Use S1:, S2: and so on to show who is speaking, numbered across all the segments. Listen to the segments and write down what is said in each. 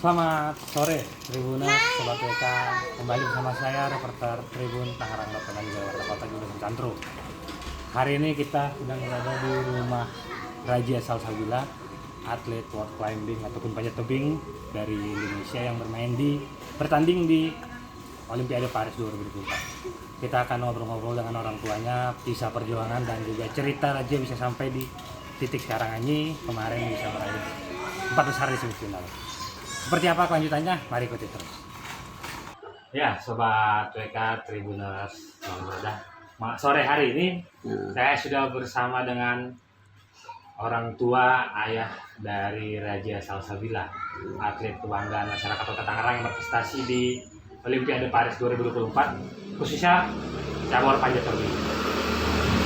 S1: Selamat sore Tribuners, Sobat WK. Kembali bersama saya, reporter Tribun Tangerang dan juga Warta Kota Julius Cantro. Hari ini kita sedang berada di rumah Radja Salsabila, atlet wall climbing ataupun panjat tebing dari Indonesia yang bertanding di Olimpiade Paris 2024. Kita akan ngobrol-ngobrol dengan orang tuanya, kisah perjuangan dan juga cerita Radja bisa sampai di titik sekarang ini, kemarin bisa meraih 4 besar di semifinal. Seperti apa kelanjutannya? Mari ikuti terus. Ya, Sobat WK Tribuners, sore hari ini saya sudah bersama dengan orang tua ayah dari Radja Salsabila, atlet kebanggaan masyarakat Kota Tangerang yang berprestasi di Olimpiade Paris 2024, khususnya cabur panjat tebing.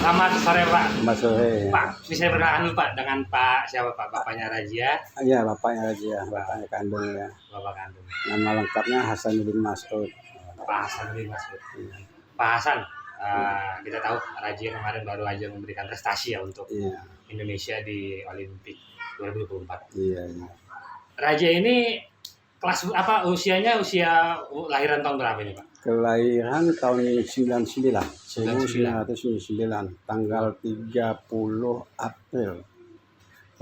S1: Selamat sore Pak.
S2: Selamat sore.
S1: Pak, bisa perkenalkan dulu Pak dengan Pak siapa Pak? Bapaknya Radja?
S2: Iya, bapaknya Radja, bapaknya kandung ya.
S1: Bapak kandung.
S2: Nama lengkapnya Hasanuddin Mas'ud.
S1: Pak Hasanuddin Mas'ud. Pak Hasan, kita tahu Radja kemarin baru aja memberikan prestasi ya untuk Indonesia di Olimpik 2024.
S2: Iya.
S1: Radja ini kelas apa usianya, usia lahiran tahun berapa ini Pak?
S2: Kelahiran tahun 99, 1999, tanggal 30 April.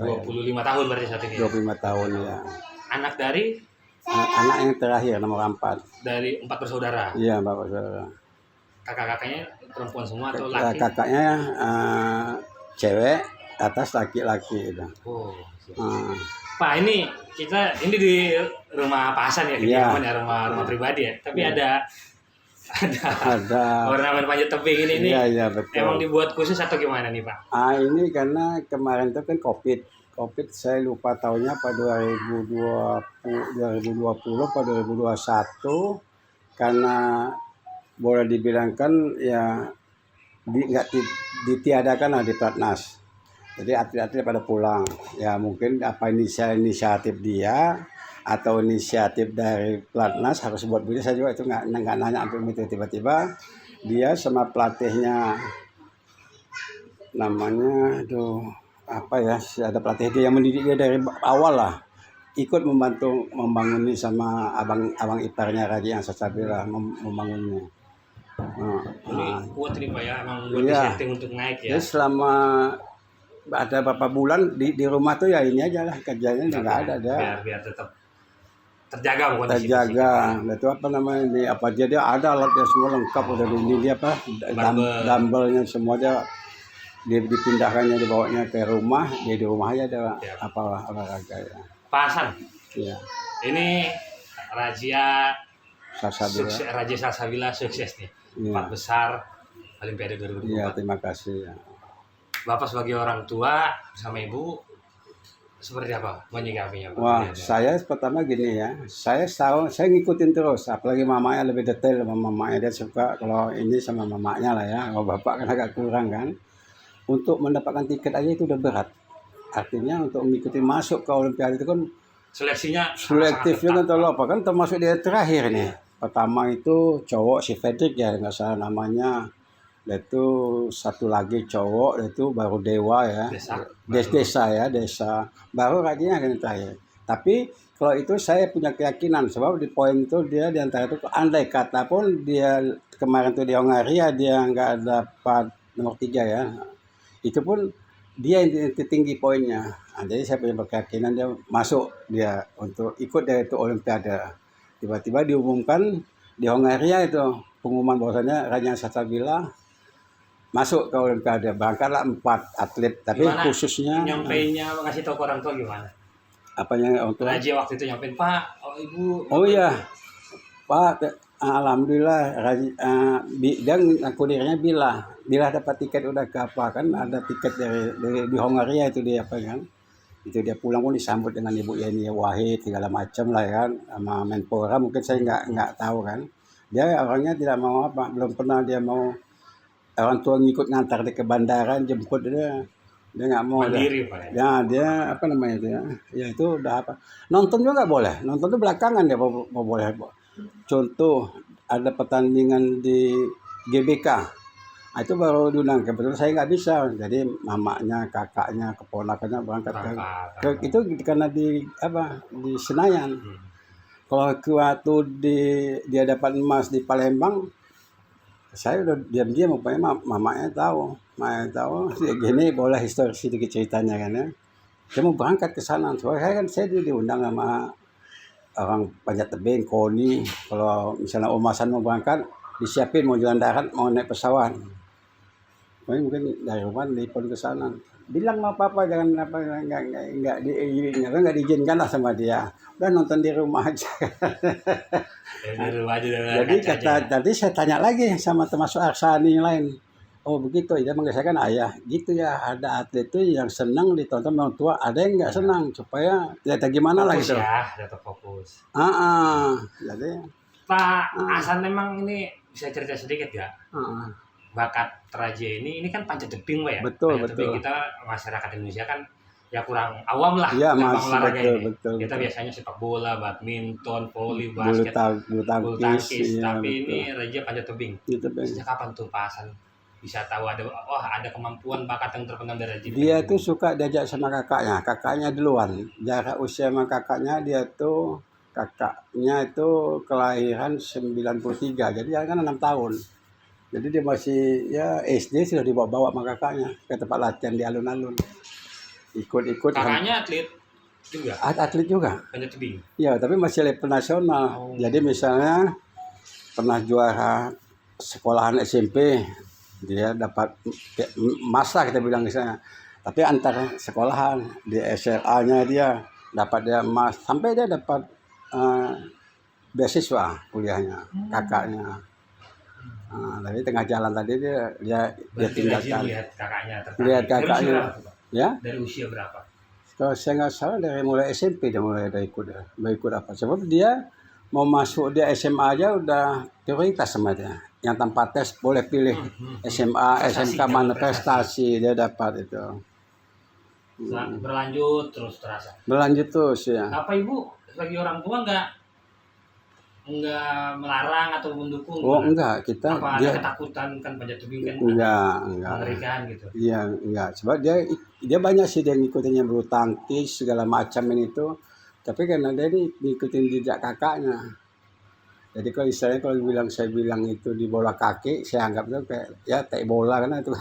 S1: 25 tahun berarti saat ini.
S2: 25 tahun ya.
S1: Anak dari?
S2: Anak yang terakhir nomor 4.
S1: Dari 4 bersaudara.
S2: Iya, bapak saudara.
S1: Kakak-kakaknya perempuan semua atau laki?
S2: Kakaknya cewek, atas laki-laki itu.
S1: Oh. Pak, ini di rumah Pak Hasan ya, kediaman ya, rumah pribadi ya. Tapi ada ornamen panjat tebing ini.
S2: Iya, betul.
S1: Emang dibuat khusus atau gimana nih Pak?
S2: Ini karena kemarin itu kan COVID saya lupa tahunnya apa 2020 atau 2021, karena boleh dibilangkan ya nggak ditiadakan lah di Platnas. Jadi atlet-atlet pada pulang. Ya mungkin apa inisiatif dia atau inisiatif dari Platnas harus buat begini, saya juga itu nggak nanya sampai itu. Tiba-tiba dia sama pelatihnya, namanya apa ya, ada pelatih dia yang mendidik dia dari awal lah, ikut membantu membangun ini sama abang iparnya Radja yang Salsabila membangunnya.
S1: Ini kuat nih Pak ya, emang buat disetting untuk naik ya.
S2: Jadi selama ada beberapa bulan di rumah tuh ya ini aja lah kerjanya, nggak ada
S1: biar tetap terjaga
S2: itu apa namanya ini, apa dia ada alatnya semua lengkap, udah ini dia apa dumbbellnya semua dipindahkannya, dibawanya ke rumah, dia di rumah aja ada apa olahraga ya.
S1: Pak Hasan,
S2: iya.
S1: Ini Radja
S2: Salsabila
S1: sukses nih, 4 besar Olimpiade 2024.
S2: Iya, terima kasih ya.
S1: Bapak sebagai orang tua bersama ibu seperti apa menyikapinya Pak?
S2: Wah, saya pertama gini ya, saya ngikutin terus, apalagi mamanya lebih detail sama mamanya, dia suka kalau ini sama mamanya lah ya, kalau bapak kan agak kurang kan. Untuk mendapatkan tiket aja itu udah berat, artinya untuk mengikuti masuk ke Olimpiade itu kan selektifnya kan terlalu apa kan, termasuk dia terakhir nih. Pertama itu cowok si Fredrik ya, nggak salah namanya. Itu satu lagi cowok, itu baru Dewa ya, desa baru Radja yang terakhir. Tapi kalau itu saya punya keyakinan, sebab di poin itu dia di antara itu, andai kata pun dia kemarin tuh di Hongaria dia nggak dapat nomor 3 ya, itu pun dia yang tinggi poinnya. Jadi saya punya keyakinan dia masuk, dia untuk ikut dari itu Olimpiade. Tiba-tiba diumumkan di Hongaria itu pengumuman bahwasanya Radja Salsabila masuk ke Olimpiade, berangkatlah 4 atlet, tapi gimana khususnya
S1: nyampeinnya, ngasih tahu ke orang tua gimana?
S2: Apanya untuk
S1: Radja waktu itu nyampein, Pak, Ibu.
S2: Oh iya, Pak, alhamdulillah Radja, dan aku dirinya bila dapat tiket udah ke apa kan, ada tiket dari di Hongaria itu dia apa kan, itu dia pulang pun disambut dengan Ibu Yeni Wahid segala macam lah kan, sama Menpora mungkin saya nggak tahu kan. Dia orangnya tidak mau apa, belum pernah dia mau orang tua ngikut ngantar dia ke bandara, jemput dia nggak mau.
S1: Mandiri Pak
S2: ya. Dia apa namanya itu ya itu udah apa, nonton juga boleh, nonton tuh belakangan dia mau boleh. Contoh ada pertandingan di GBK, Nah, itu baru diundang. Kebetulan saya nggak bisa, jadi mamanya, kakaknya, keponakannya berangkat itu karena di Senayan. Kalau waktu dia dapat emas di Palembang, saya udah diam-diam, rupanya mamanya tahu, gini boleh histori sedikit ceritanya kan ya. Saya mau berangkat ke sana, soalnya saya diundang sama orang Panjat Tebing, KONI. Kalau misalnya Omasan mau berangkat, disiapin mau jalan darat, mau naik pesawat. Mungkin dari rumah telepon ke sana, bilang sama papa jangan nggak diizinkan lah sama dia, udah nonton di rumah aja. Jadi tadi saya tanya lagi sama termasuk Arsani yang lain, oh begitu, dia mengesahkan ayah gitu ya, ada atlet itu yang senang ditonton orang tua, ada yang nggak senang, supaya lihat gimana lah gitu.
S1: Tetap fokus.
S2: Jadi
S1: Pak Hasan memang ini bisa cerita sedikit ya. Bakat Raja ini kan panjat tebing, Pak ya.
S2: Betul.
S1: Kita masyarakat Indonesia kan ya kurang awam lah
S2: tentang
S1: olahraga ini.
S2: Betul.
S1: Kita biasanya sepak bola, badminton, voli, basket,
S2: bulu
S1: tangkis.
S2: ya,
S1: Tapi
S2: betul.
S1: ini Raja panjat tebing. Sejak kapan tuh Pak Hasan bisa tahu ada kemampuan bakat yang terpendam dari Raja?
S2: Dia tuh suka diajak sama kakaknya duluan. Jarak usia sama kakaknya kakaknya itu kelahiran 93, jadi dia kan 6 tahun. Jadi dia masih ya SD sudah dibawa-bawa sama kakaknya ke tempat latihan di alun-alun. Ikut.
S1: Kakaknya atlet juga?
S2: Atlet juga.
S1: Panjat tebing?
S2: Ya, tapi masih level nasional. Jadi misalnya pernah juara sekolahan SMP, dia dapat emas lah kita bilang misalnya. Tapi antar sekolahan, di SLA-nya dia dapat emas, sampai dia dapat beasiswa kuliahnya, kakaknya. Tapi tengah jalan tadi dia tinggalkan. Lihat kakaknya. Ya?
S1: Dari usia berapa?
S2: Kalau saya nggak salah dari mulai SMP dia mulai ikut apa. Sebab dia mau masuk dia SMA aja udah prioritas sama dia. Yang tanpa tes boleh pilih SMA, SMK mana prestasi dia dapat itu.
S1: Berlanjut terasa.
S2: Berlanjut terus ya.
S1: Apa Ibu sebagai orang tua nggak melarang atau mendukung?
S2: Oh enggak, kita
S1: apa ada ketakutan kan panjat tebing kan?
S2: Enggak.
S1: Mengerikan gitu.
S2: Iya, enggak. Sebab dia banyak sih dia ngikutinnya bulu tangkis segala macam ini tuh. Tapi karena dia ngikutin jejak kakaknya. Jadi kalau saya bilang itu di bola kaki, saya anggap itu kayak ya tek bola karena itu.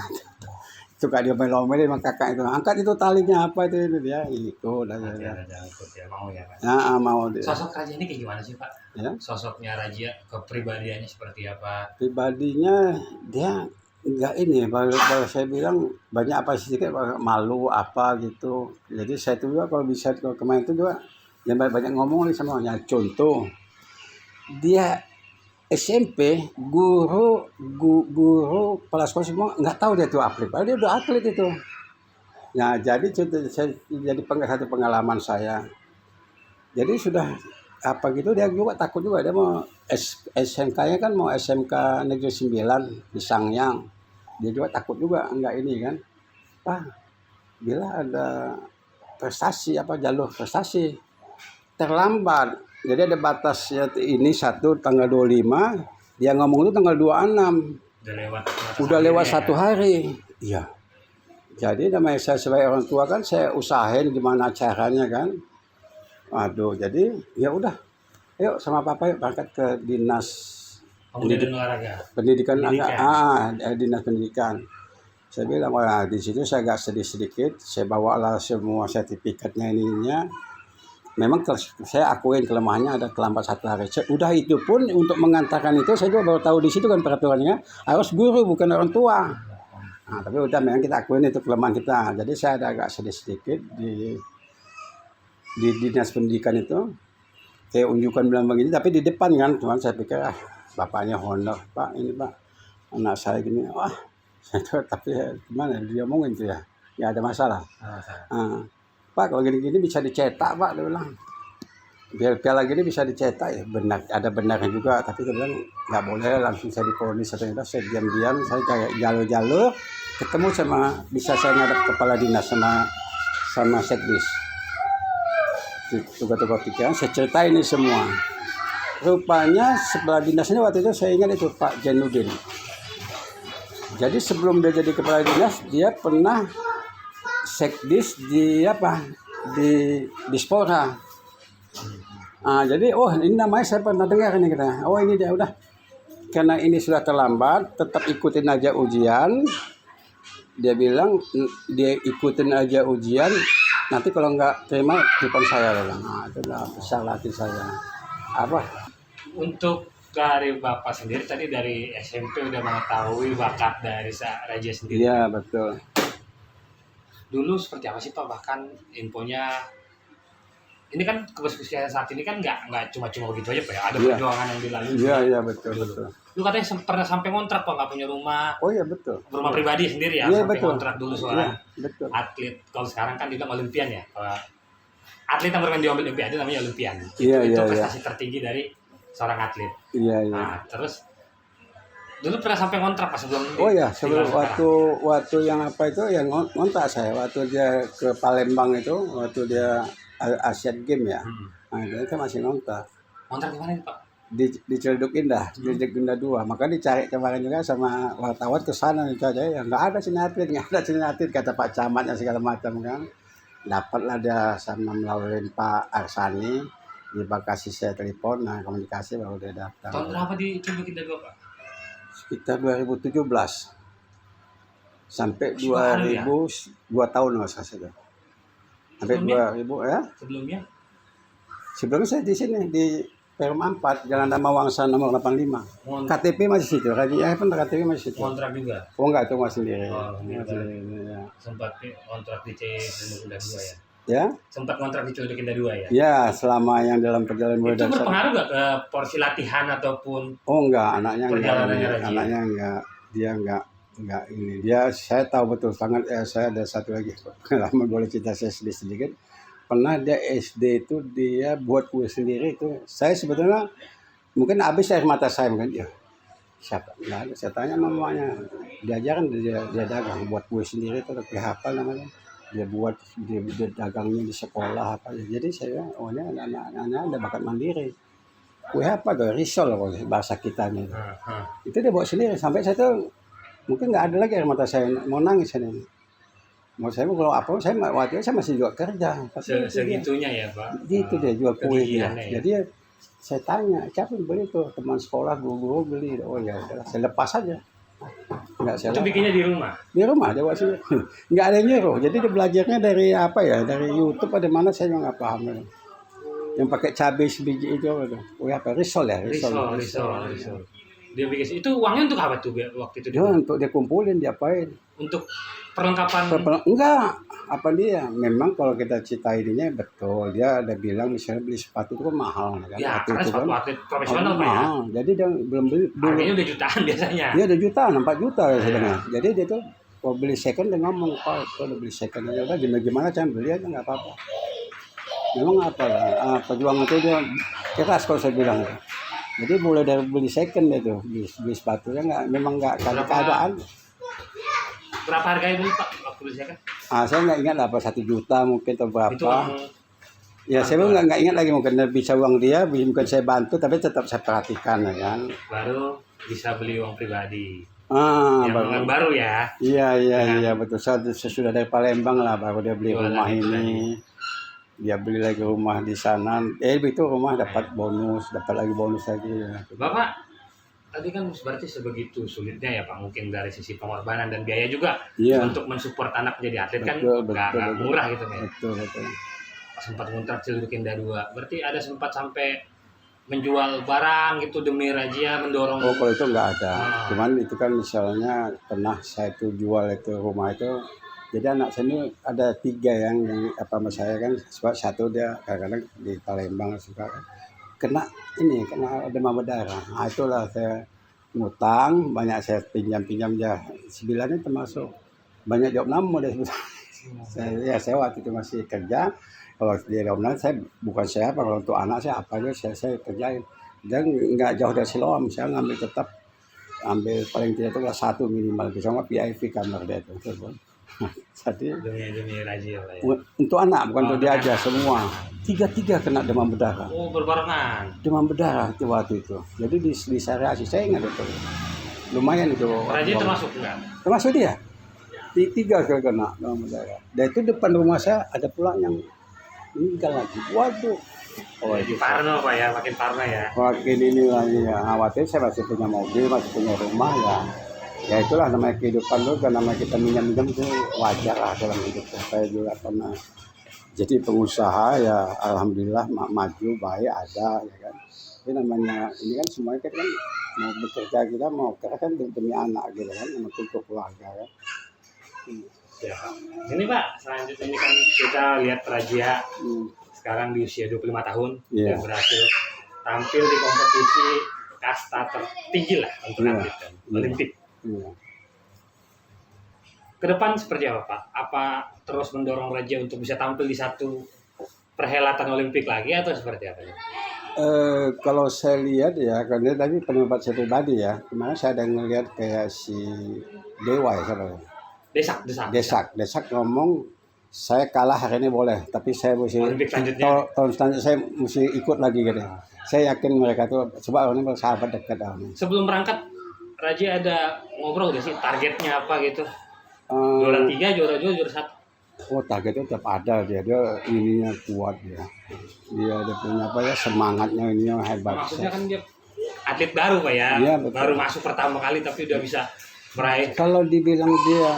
S2: Suka dia main lomba sama kakak itu, angkat itu talinya apa itu dia ikut aja.
S1: Ikut ya, mau ya Pak?
S2: Nah, mau dia.
S1: Sosok Raja ini kayak gimana sih Pak?
S2: Ya?
S1: Sosoknya Raja, kepribadiannya seperti apa?
S2: Pribadinya dia enggak ini, kalau saya bilang banyak apa sedikit malu apa gitu. Jadi saya tuh juga kalau kemarin itu juga yang banyak ngomong nih sama orangnya. Contoh dia SMP guru kepala sekolah semua nggak tahu dia tuh atlet, padahal dia udah atlet itu. Nah jadi jadi satu pengalaman saya. Jadi sudah apa gitu dia juga takut juga, dia mau SMK-nya kan mau SMK Negeri 9 di Sangyang. Dia juga takut juga enggak ini kan. Pak, bila ada prestasi jalur prestasi terlambat. Jadi ada batas ya, ini tanggal 25, dia ngomong itu tanggal 26. Udah lewat satu hari. Iya. Jadi namanya saya sebagai orang tua kan saya usahain gimana caranya kan. Aduh, jadi ya udah. Ayo sama papa yuk berangkat ke dinas pendidikan. Dinas pendidikan. Saya bilang, wah di situ saya agak sedih sedikit. Saya bawalah semua sertifikatnya ininya. Memang saya akuin kelemahannya ada terlambat 1 hari. Udah itu pun untuk mengantarkan itu saya juga baru tahu di situ kan peraturannya harus guru bukan orang tua. Nah, tapi udah memang kita akuin itu kelemahan kita. Jadi saya ada agak sedih sedikit di dinas pendidikan itu. Saya unjukkan bilang begini, tapi di depan kan, cuman saya pikir bapaknya honor, Pak ini Pak anak saya gini, tapi gimana dia omongin itu ya, nggak ada masalah. Pak kalau gini-gini bisa dicetak Pak, dia bilang. Biar piala gini bisa dicetak ya, benar ada benarnya juga, tapi dia bilang nggak boleh langsung saya diponis atau enggak. Saya diam-diam, saya kayak jalur-jalur ketemu bisa saya ngadap kepala dinas sama sekdis. Tukar-tukar pikiran, saya ceritain ini semua. Rupanya sebelah dinasnya waktu itu saya ingat itu Pak Jenudin. Jadi sebelum dia jadi kepala dinas, dia pernah sekdis di apa? Di Spora. Jadi ini namanya saya pernah dengar nih kita. Oh ini dia udah. Karena ini sudah terlambat, tetap ikutin aja ujian. Dia bilang dia ikutin aja ujian. Nanti kalau nggak terima telepon saya bilang. Itulah salah hati saya. Apa?
S1: Untuk dari Bapak sendiri tadi dari SMP udah mengetahui bakat dari Raja sendiri.
S2: Iya betul.
S1: Dulu seperti apa sih Pak? Bahkan infonya ini kan kebersihan saat ini kan nggak cuma begitu aja Pak ya. Ada perjuangan yang dilalui.
S2: Iya betul.
S1: Lu katanya pernah sampai ngontrak Pak, nggak punya rumah.
S2: Oh iya betul.
S1: Rumah pribadi sendiri ya,
S2: Iya,
S1: sampai
S2: betul.
S1: ngontrak dulu seorang
S2: Betul.
S1: atlet. Kalau sekarang kan dibilang Olimpian ya. Atlet yang bermain di Olimpiade namanya Olimpian.
S2: Iya,
S1: itu
S2: iya,
S1: prestasi tertinggi dari seorang atlet.
S2: Iya.
S1: Nah, terus dulu pernah sampai ngontrak pas sebelum
S2: Oh ya, sebelum
S1: tinggal
S2: waktu yang apa itu yang ngontrak saya waktu dia ke Palembang itu, waktu dia Asian Games ya. Nah, itu masih ngontrak.
S1: Ngontrak di mana nih Pak?
S2: Di Ciledug Indah, Ciledug Indah 2. Maka dicari kemarin juga sama wartawan ke sana nih aja ya. Enggak ada sini atlet kata Pak Camatnya segala macam kan. Dapatlah dia sama melalui Pak Arsani. Dia kasih saya telepon, nah komunikasi baru dia datang.
S1: Tahun berapa di Ciledug Indah 2 Pak?
S2: Sekitar 2017 sampai
S1: Masih baru ya?
S2: 2 tahun nggak salah itu. Sampai
S1: Sebelumnya?
S2: 2000 ya.
S1: Sebelumnya?
S2: Sebelumnya saya di sini di Perum 4 Jalan Dama Wangsa nomor 85. KTP masih situ. KTP masih situ.
S1: Kontrak juga.
S2: Oh enggak, itu masih sendiri.
S1: Oh,
S2: Ya.
S1: sempat kontrak di Ciledug Indah 2 ya.
S2: Ya?
S1: Sempat kontrak di Ciledug Indah 2 ya.
S2: Ya, selama yang dalam perjalanan mulai
S1: Itu
S2: dari sana.
S1: berpengaruh nggak ke porsi latihan ataupun
S2: Oh enggak, anaknya enggak.
S1: perjalanannya Raji?
S2: Anaknya enggak, dia enggak ini. Dia saya tahu betul sangat saya ada satu lagi pengalaman boleh cerita saya sedikit. Pernah dia SD itu dia buat kue sendiri itu. Saya sebetulnya mungkin habis air mata saya mungkin ya. Siapa? Enggak ada. Saya tanya mamanya. Diajaran dia dagang buat kue sendiri itu tapi apa namanya? Dia buat dia dagangnya di sekolah apa. Jadi saya ini anak-anaknya ada bakat mandiri. Kue apa tuh? Risol kalau bahasa kitanya. Itu dia buat sendiri sampai saya tuh mungkin nggak ada lagi air mata saya mau nangis ini. Mau saya kalau apa saya waktu itu saya masih juga kerja.
S1: Segitunya ya Pak.
S2: Gitu dia jual kue dia.
S1: Kegigihannya ya.
S2: Jadi saya tanya siapa yang beli tuh teman sekolah guru beli. Oh ya udah saya lepas aja. Enggak saya
S1: Itu bikinnya di rumah.
S2: di rumah dia buat sendiri. Nggak ada yang nyuruh. Jadi dia belajarnya dari apa ya? Dari YouTube ada mana saya nggak paham. Yang pakai cabai sebiji itu apa tuh? Oh apa? Risol ya?
S1: Risol. Dia bikin itu uangnya untuk apa tuh waktu itu?
S2: Ya, untuk dia kumpulin, diapain?
S1: Untuk perlengkapan.
S2: Enggak, apa dia? Memang kalau kita cita ininya betul. Dia ada bilang misalnya beli sepatu itu kan mahal kan.
S1: Ya,
S2: Waktu
S1: karena
S2: itu
S1: sepatu
S2: kan
S1: atlet profesional Pak ya.
S2: mahal. Jadi dia belum beli dulu.
S1: Harganya udah jutaan biasanya.
S2: Dia ada jutaan, 4 juta saya dengar. Jadi dia tuh kalau beli second dia ngomong, "Pak, kalau beli second aja udah gimana cara beli aja enggak apa-apa." Memang apa lah, perjuangan itu dia keras kalau saya bilang. Jadi mulai dari beli second dia tuh, beli sepatunya memang nggak ada keadaan.
S1: Berapa harganya dulu Pak waktu beli second?
S2: Saya nggak ingat lah apa 1 juta mungkin atau berapa.
S1: Itu uang
S2: Ya saya nggak ingat lagi mungkin bisa uang dia, mungkin saya bantu tapi tetap saya perhatikan ya kan.
S1: baru bisa beli uang pribadi.
S2: Yang
S1: baru ya.
S2: Iya betul. Saya sudah dari Palembang lah baru dia beli rumah ini. Dia beli lagi rumah di sana. Itu rumah dapat bonus, dapat lagi bonus lagi. Ya.
S1: Bapak tadi kan berarti sebegitu sulitnya ya Pak, mungkin dari sisi pengorbanan dan biaya juga untuk mensupport anak jadi atlet kan nggak murah gitu ya.
S2: Betul.
S1: Sempat ngontrak Ciledug Indah 2. Berarti ada sempat sampai menjual barang gitu demi Rajia mendorong.
S2: Oh kalau itu nggak ada. Cuman itu kan misalnya pernah saya tuh jual itu rumah itu. Jadi anak saya ini ada 3 yang apa sama saya kan. Sebab satu dia kadang-kadang di Palembang suka kena demam berdarah. Nah itulah saya ngutang, banyak saya pinjam dia. 9 ini termasuk banyak jawab nama deh. Saya waktu itu masih kerja. Kalau di Ramadan bukan saya kalau untuk anak saya apa aja saya kerjain. Dan nggak jauh dari Siloam, saya ambil paling tidak itu 1 minimal. Bisa nggak VIP kamar dia itu. Jadi
S1: demi Rajia lah ya.
S2: Untuk anak bukan untuk dia aja semua. 3 kena demam berdarah.
S1: Oh berbarengan.
S2: Demam berdarah itu waktu itu. Jadi di Sariasi saya ingat itu. lumayan itu.
S1: Raja termasuk enggak?
S2: Termasuk dia. Tiga kali kena dalam saya. Dan itu depan rumah saya ada pula yang meninggal lagi. Waduh. Oh,
S1: Jadi parno Pak ya, makin parno ya.
S2: makin ini lagi ya. Khawatir saya masih punya mobil, masih punya rumah ya. Ya itulah namanya kehidupan tuh, kan namanya kita minjam-minjam itu wajar lah dalam hidup. Saya juga pernah jadi pengusaha ya, alhamdulillah maju baik ada ya kan. Tapi namanya ini kan semuanya kita kan mau bekerja, kita mau kerja kan demi anak gitu kan, untuk keluarga kan.
S1: Ya, Pak. Ini Pak, selanjutnya ini kan kita lihat Rajia sekarang di usia 25 tahun
S2: Iya.
S1: yang berhasil tampil di kompetisi kasta tertinggi lah untuk atlet kan, Olimpik.
S2: Iya.
S1: Ke depan seperti apa Pak? Apa terus mendorong Raja untuk bisa tampil di satu perhelatan Olimpik lagi atau seperti apa?
S2: Kalau saya lihat ya, karena tadi pendapat saya pribadi ya, kemarin saya ada ngelihat kayak si Dewa ya, siapa ya? Desak ngomong, saya kalah hari ini boleh, tapi saya mesti
S1: Olimpik selanjutnya.
S2: tahun selanjutnya saya mesti ikut lagi gitu. Saya yakin mereka tuh, sebab orang ini bersahabat dekat orang.
S1: Sebelum berangkat, Raja ada ngobrol gak sih targetnya apa gitu? Juara 3, juara 2, juara 1.
S2: Oh, targetnya tetap ada dia ininya kuat dia punya apa ya, semangatnya ininya hebat.
S1: Maksudnya kan dia atlet baru Pak ya,
S2: Iya, betul.
S1: baru masuk pertama kali tapi udah bisa meraih
S2: Kalau dibilang dia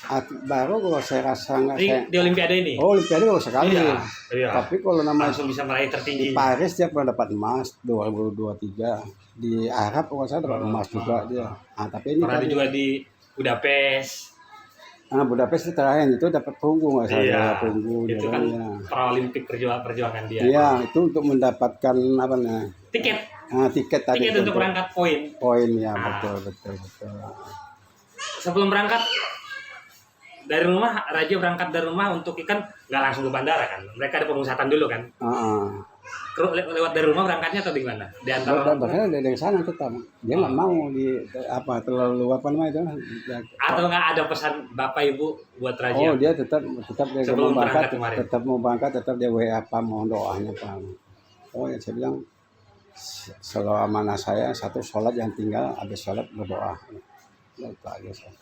S2: atlet baru, kalau saya rasa nggak
S1: di Olimpiade ini.
S2: Oh, Olimpiade baru sekali.
S1: Iya.
S2: Tapi kalau namanya
S1: Langsung bisa meraih
S2: di
S1: tertinggi.
S2: Paris dia pernah dapat emas 2023. Di Arab kalau saya dapat emas juga dia. Tapi ini
S1: Pernah
S2: kan
S1: juga di Budapest.
S2: Budapest itu terakhir itu dapat perunggu nggak salah.
S1: Iya.
S2: Perunggu dia
S1: Itu kan
S2: ya.
S1: Paralimpik perjuangan dia.
S2: Iya, itu untuk mendapatkan apa namanya?
S1: Tiket
S2: Tiket tadi.
S1: tiket untuk berangkat poin.
S2: Poin ya,
S1: Ah.
S2: betul.
S1: Sebelum berangkat dari rumah, Raja berangkat dari rumah untuk ikan nggak langsung ke bandara kan? Mereka ada pemusatan dulu kan? Lewat dari rumah berangkatnya atau di mana? Di antara orang tua?
S2: Bahkan dari sana tetap dia nggak mau di terlalu apa namanya itu.
S1: Atau nggak ada pesan Bapak Ibu buat Raja?
S2: Oh, dia tetap dia
S1: Sebelum
S2: mau
S1: berangkat kemarin.
S2: tetap dia WA apa mohon doanya Pak. Oh ya, saya bilang selalu amanah saya satu sholat yang tinggal habis sholat berdoa. Ya, itu aja saya.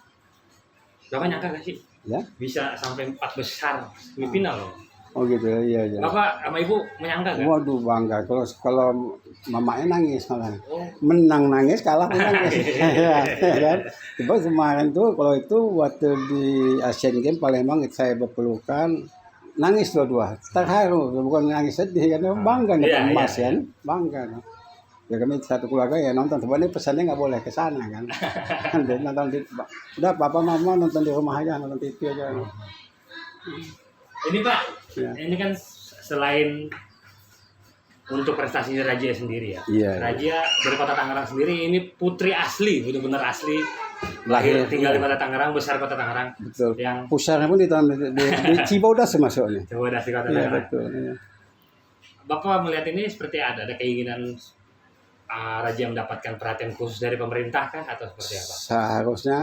S1: Bapak nyangka nggak sih
S2: Ya.
S1: bisa sampai 4 besar semifinal loh?
S2: Oh gitu ya, iya.
S1: Bapak sama Ibu menyangka nggak?
S2: Waduh, bangga. Kalau mamanya nangis malah.
S1: Oh,
S2: Menang nangis, kalah pun nangis. Ya kan? Coba kemarin tuh kalau itu waktu di Asian Games Palembang saya berpelukan nangis dua-dua. Terharu, bukan nangis sedih karena bangga nih
S1: Iya,
S2: emas
S1: iya.
S2: kan, bangga. Ya kami satu keluarga ya nonton, sebenarnya pesannya nggak boleh ke sana kan. Dia nonton udah papa mama nonton di rumah aja, nonton TV aja.
S1: ini Pak,
S2: Ya.
S1: ini kan selain untuk prestasi Raja sendiri ya.
S2: Iya.
S1: Raja dari Kota Tangerang sendiri ini putri asli, benar-benar asli.
S2: Lahir,
S1: Tinggal di
S2: iya.
S1: Kota Tangerang, besar Kota Tangerang.
S2: Betul.
S1: Yang
S2: Pusarnya pun di Cibaudas masuknya.
S1: coba dari Kota
S2: Iya
S1: Tangerang.
S2: betul. Iya.
S1: Bapak melihat ini seperti ada keinginan Raja mendapatkan perhatian khusus dari pemerintah kan atau seperti apa?
S2: Seharusnya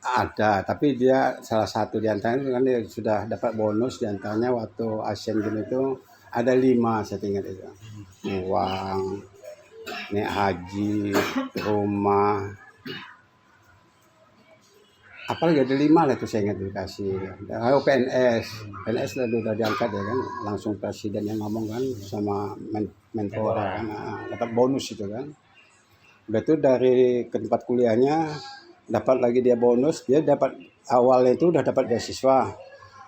S2: ada, tapi dia salah satu di antaranya kan dia sudah dapat bonus di antaranya waktu Asian Games itu ada 5 saya ingat itu. Uang, naik haji, rumah, apalagi ada 5 lah itu saya ingat dikasih. PNS udah diangkat ya kan, langsung presiden yang ngomong kan sama Menpora kan, dapat bonus itu kan. Udah itu dari ke tempat kuliahnya dapat lagi dia bonus, dia dapat awalnya itu udah dapat beasiswa.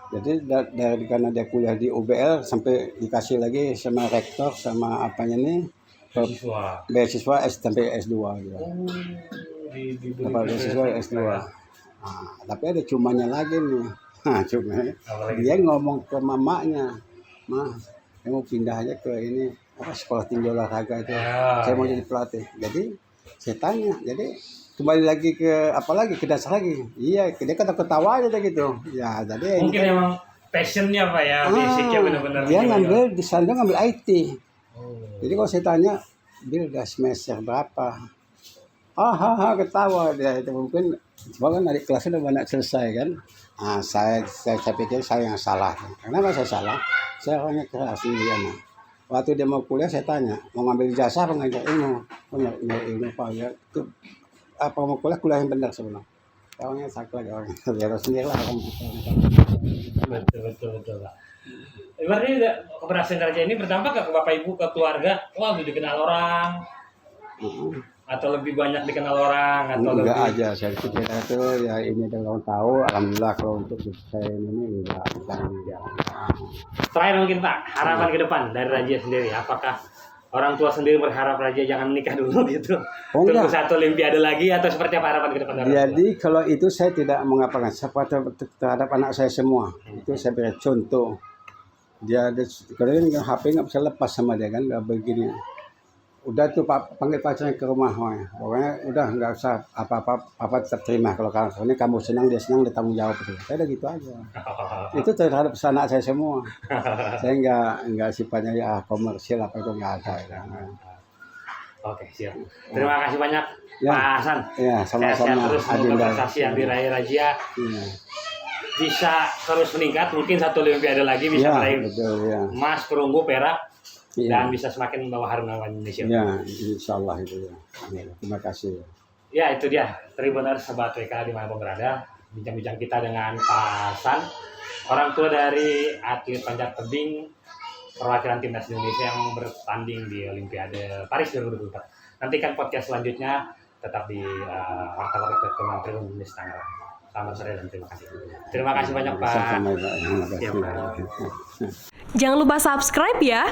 S2: Jadi dari karena dia kuliah di UBL sampai dikasih lagi sama rektor sama apanya nih beasiswa sampai S2 gitu. Dapat beasiswa S2. Tapi ada cumanya lagi nih. Cuma dia ngomong ke mamanya, "Mah, saya mau pindah aja ke ini sekolah tinggi olahraga itu. Saya mau jadi pelatih." Jadi saya tanya, jadi kembali lagi ke ke dasar lagi. Iya, dia ketawa aja gitu. Ya, jadi
S1: Mungkin emang passionnya Pak ya, basicnya benar-benar.
S2: dia ngambil di sana ngambil IT. Jadi kalau saya tanya, dia udah semester berapa? Ketawa dia itu mungkin. Cuma kan dari kelasnya udah banyak selesai kan. Saya pikir saya yang salah. Kenapa saya salah? Saya orangnya keras dia. Waktu dia mau kuliah saya tanya, mau ngambil ijazah apa ngambil ilmu? Ngambil ilmu Pak ya. apa mau kuliah yang benar sebenarnya. Orangnya sakit lagi orang. Ya tahu sendiri lah orang.
S1: Betul Pak. Berarti keberhasilan Raja ini berdampak ke Bapak Ibu, ke keluarga? Wah, lebih dikenal orang atau lebih banyak dikenal orang atau
S2: Enggak
S1: lebih
S2: aja saya pikir itu ya ini kalau tahu alhamdulillah kalau untuk saya ini enggak
S1: terakhir mungkin Pak, harapan ke depan dari Raja sendiri, apakah orang tua sendiri berharap Raja jangan nikah dulu gitu?
S2: Oh,
S1: Tunggu
S2: enggak.
S1: satu olimpiade lagi atau seperti apa harapan ke depan dari orang tua?
S2: Jadi kalau itu saya tidak mengapakan terhadap anak saya semua. Itu saya beri contoh. Dia ada kalau ini kan HP nggak bisa lepas sama dia kan nggak begini. Udah tuh panggil pacarnya ke rumah, pokoknya udah nggak usah apa tetap terima kalau soalnya kamu senang dia senang dia tanggung jawab itu. Saya udah gitu aja. Itu terhadap anak saya semua. Saya nggak sifatnya ya komersil apa itu nggak ada. Ya.
S1: Oke, siap. Terima kasih banyak
S2: Ya.
S1: Pak Hasan.
S2: Ya
S1: Sehat-sehat
S2: sama-sama.
S1: terus, semoga
S2: Adinda.
S1: prestasi yang diraih Raja
S2: Iya.
S1: bisa terus meningkat, mungkin satu olimpiade lagi bisa
S2: Ya,
S1: meraih
S2: betul ya.
S1: emas, perunggu, perak,
S2: Iya.
S1: dan bisa semakin membawa harum nama Indonesia.
S2: Ya, insya Allah itu ya. Terima kasih.
S1: Ya, itu dia Tribuners Sobat WK dimanapun berada, bincang-bincang kita dengan Pak Hasan, orang tua dari atlet panjat tebing perwakilan timnas Indonesia yang bertanding di Olimpiade Paris 2024. Nantikan podcast selanjutnya tetap di wartawan Tribun News Tangerang. Selamat sore dan terima kasih. Terima kasih banyak Pak.
S2: Sama-sama, Pak. Terima kasih.
S1: Siap, Pak.
S3: Jangan lupa subscribe ya.